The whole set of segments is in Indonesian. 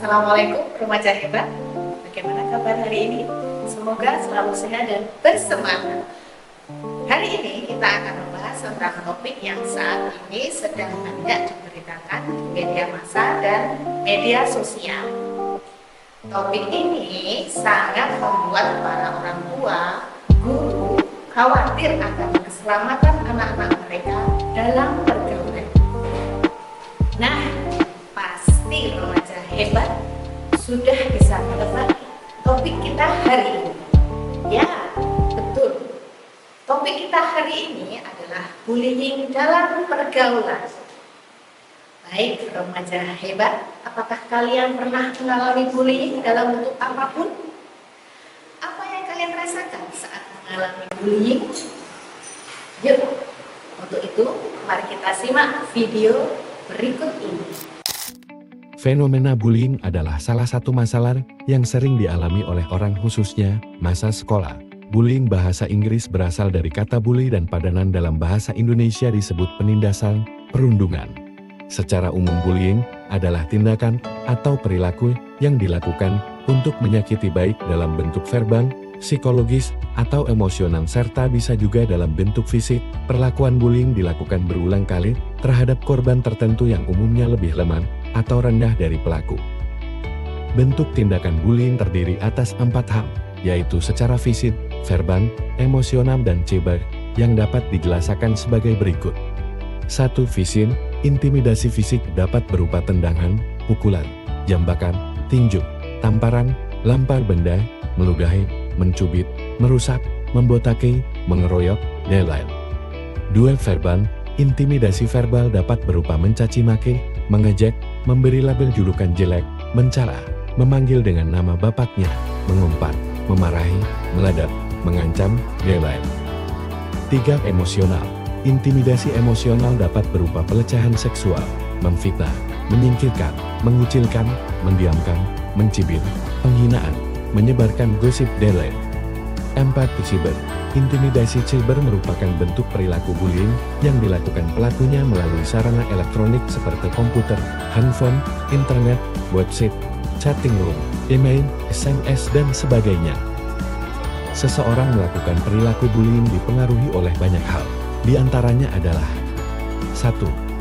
Assalamualaikum remaja hebat. Bagaimana kabar hari ini? Semoga selalu sehat dan bersemangat. Hari ini kita akan membahas tentang topik yang saat ini sedang banyak diberitakan di media massa dan media sosial. Topik ini sangat membuat para orang tua, guru khawatir akan keselamatan anak-anak mereka dalam pergaulan. Nah, pasti remaja hebat sudah bisa menebak topik kita hari ini. Ya, betul. Topik kita hari ini adalah bullying dalam pergaulan. Baik remaja hebat, apakah kalian pernah mengalami bullying dalam bentuk apapun? Apa yang kalian rasakan saat mengalami bullying? Yuk, untuk itu mari kita simak video berikut ini. Fenomena bullying adalah salah satu masalah yang sering dialami oleh orang khususnya masa sekolah. Bullying bahasa Inggris berasal dari kata bully dan padanan dalam bahasa Indonesia disebut penindasan, perundungan. Secara umum bullying adalah tindakan atau perilaku yang dilakukan untuk menyakiti baik dalam bentuk verbal, psikologis, atau emosional serta bisa juga dalam bentuk fisik. Perlakuan bullying dilakukan berulang kali terhadap korban tertentu yang umumnya lebih lemah atau rendah dari pelaku. Bentuk tindakan bullying terdiri atas 4 hal, yaitu secara fisik, verbal, emosional, dan cyber, yang dapat dijelaskan sebagai berikut. 1. Fisik. Intimidasi fisik dapat berupa tendangan, pukulan, jambakan, tinju, tamparan, lempar benda, meludahi, mencubit, merusak, membotaki, mengeroyok, dan lain. 2. Verbal. Intimidasi verbal dapat berupa mencaci maki, mengejek, memberi label julukan jelek, mencela, memanggil dengan nama bapaknya, mengumpat, memarahi, meledak, mengancam, dan lain. 3. Emosional. Intimidasi emosional dapat berupa pelecehan seksual, memfitnah, menyingkirkan, mengucilkan, mendiamkan, mencibir, penghinaan, menyebarkan gosip, dan lain. 4. Cyber. Intimidasi cyber merupakan bentuk perilaku bullying yang dilakukan pelakunya melalui sarana elektronik seperti komputer, handphone, internet, website, chatting room, email, SMS, dan sebagainya. Seseorang melakukan perilaku bullying dipengaruhi oleh banyak hal. Di antaranya adalah 1.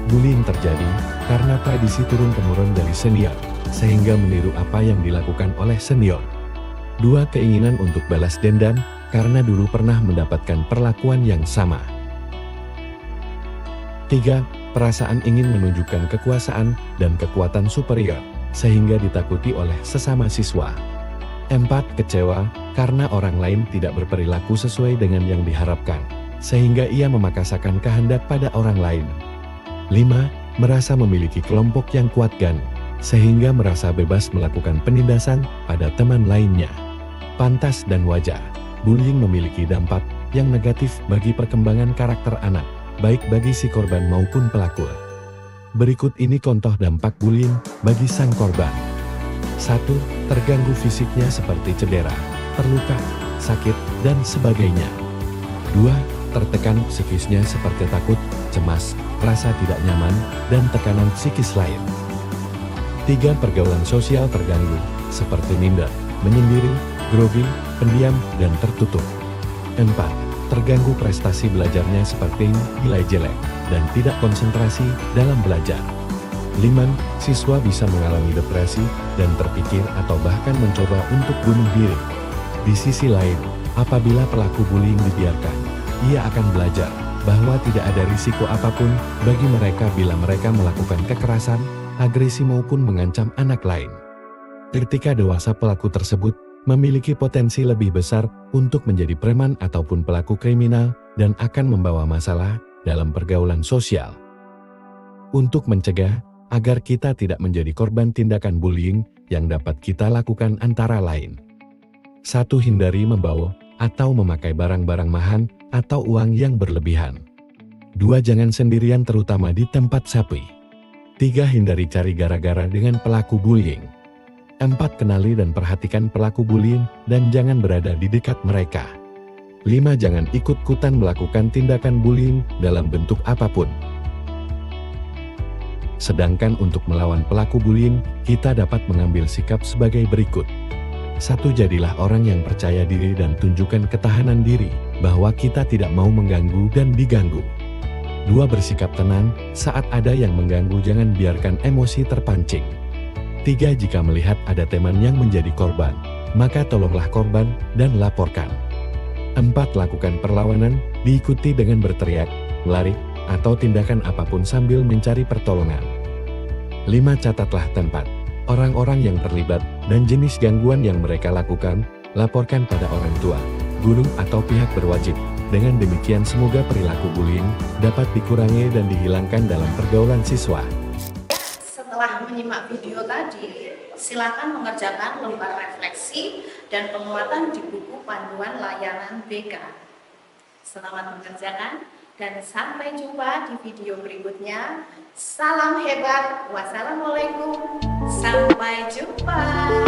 Bullying terjadi karena tradisi turun-temurun dari senior, sehingga meniru apa yang dilakukan oleh senior. 2. Keinginan untuk balas dendam, karena dulu pernah mendapatkan perlakuan yang sama. 3. Perasaan ingin menunjukkan kekuasaan dan kekuatan superior, sehingga ditakuti oleh sesama siswa. 4. Kecewa, karena orang lain tidak berperilaku sesuai dengan yang diharapkan, sehingga ia memaksakan kehendak pada orang lain. 5. Merasa memiliki kelompok yang kuatkan, sehingga merasa bebas melakukan penindasan pada teman lainnya. Pantas dan wajar, bullying memiliki dampak yang negatif bagi perkembangan karakter anak, baik bagi si korban maupun pelaku. Berikut ini contoh dampak bullying bagi sang korban. 1. Terganggu fisiknya seperti cedera, terluka, sakit, dan sebagainya. 2. Tertekan psikisnya seperti takut, cemas, rasa tidak nyaman, dan tekanan psikis lain. 3. Pergaulan sosial terganggu, seperti minder, menyendiri, grogi, pendiam, dan tertutup. 4. Terganggu prestasi belajarnya seperti nilai jelek, dan tidak konsentrasi dalam belajar. 5. Siswa bisa mengalami depresi, dan terpikir atau bahkan mencoba untuk bunuh diri. Di sisi lain, apabila pelaku bullying dibiarkan, ia akan belajar bahwa tidak ada risiko apapun bagi mereka bila mereka melakukan kekerasan, agresi maupun mengancam anak lain. Ketika dewasa, pelaku tersebut memiliki potensi lebih besar untuk menjadi preman ataupun pelaku kriminal dan akan membawa masalah dalam pergaulan sosial. Untuk mencegah agar kita tidak menjadi korban tindakan bullying yang dapat kita lakukan antara lain. 1. Hindari membawa atau memakai barang-barang mahal atau uang yang berlebihan. 2. Jangan sendirian terutama di tempat sepi. 3. Hindari cari gara-gara dengan pelaku bullying. 4. Kenali dan perhatikan pelaku bullying dan jangan berada di dekat mereka. 5. Jangan ikut-ikutan melakukan tindakan bullying dalam bentuk apapun. Sedangkan untuk melawan pelaku bullying, kita dapat mengambil sikap sebagai berikut. 1. Jadilah orang yang percaya diri dan tunjukkan ketahanan diri, bahwa kita tidak mau mengganggu dan diganggu. 2. Bersikap tenang, saat ada yang mengganggu jangan biarkan emosi terpancing. 3. Jika melihat ada teman yang menjadi korban, maka tolonglah korban dan laporkan. 4. Lakukan perlawanan, diikuti dengan berteriak, lari, atau tindakan apapun sambil mencari pertolongan. 5. Catatlah tempat, orang-orang yang terlibat, dan jenis gangguan yang mereka lakukan, laporkan pada orang tua, guru atau pihak berwajib. Dengan demikian semoga perilaku bullying dapat dikurangi dan dihilangkan dalam pergaulan siswa. Setelah menyimak video tadi, silakan mengerjakan lembar refleksi dan penguatan di buku panduan layanan BK. Selamat mengerjakan dan sampai jumpa di video berikutnya. Salam hebat, wassalamualaikum, sampai jumpa.